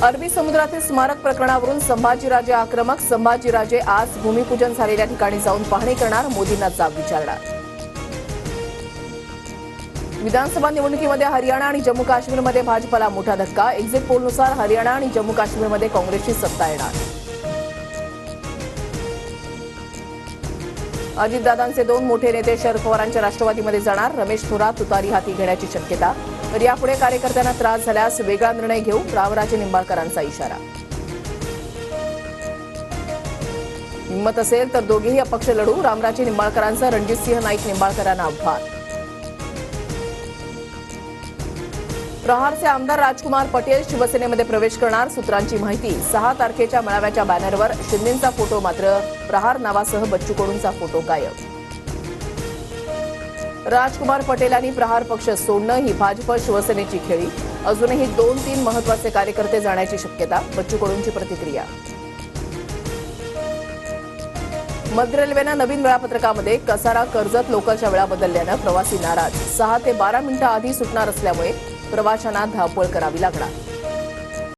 अरबी समुद्रातील स्मारक प्रकरणावरून संभाजीराजे आक्रमक. संभाजीराजे आज भूमिपूजन झालेल्या ठिकाणी जाऊन पाहणी करणार, मोदींना जाब विचारणार. विधानसभा निवडणुकीमध्ये हरियाणा आणि जम्मू काश्मीरमध्ये भाजपला मोठा धक्का. एक्झिट पोलनुसार हरियाणा आणि जम्मू काश्मीरमध्ये काँग्रेसची सत्ता येणार. अजितदादांचे दोन मोठे नेते शरद पवारांच्या राष्ट्रवादीमध्ये जाणार. रमेश थोरात तुतारी हाती घेण्याची शक्यता. तर यापुढे कार्यकर्त्यांना त्रास झाल्यास वेगळा निर्णय घेऊ, रामराजे निंबाळकरांचा इशारा. हिंमत असेल तर दोघेही अपक्ष लढू, रामराजे निंबाळकरांचं रणजितसिंह नाईक निंबाळकरांना आव्हान. प्रहारचे आमदार राजकुमार पटेल शिवसेनेमध्ये प्रवेश करणार. सूत्रांची माहिती, 6 तारखेच्या मेळाव्याच्या बॅनरवर शिंदेंचा फोटो, मात्र प्रहार नावासह बच्चू कडूंचा फोटो गायब. राजकुमार पटेल यांनी प्रहार पक्ष सोडणं ही भाजप शिवसेनेची खेळी. अजूनही 2-3 महत्वाचे कार्यकर्ते जाण्याची शक्यता. बच्चू कडूंची प्रतिक्रिया. मध्य रेल्वेनं नवीन वेळापत्रकामध्ये कसारा कर्जत लोकलच्या वेळा बदलल्यानं प्रवासी नाराज. 6 ते 12 मिनिटं आधी सुटणार असल्यामुळे प्रवाशांना धावपळ करावी लागणार.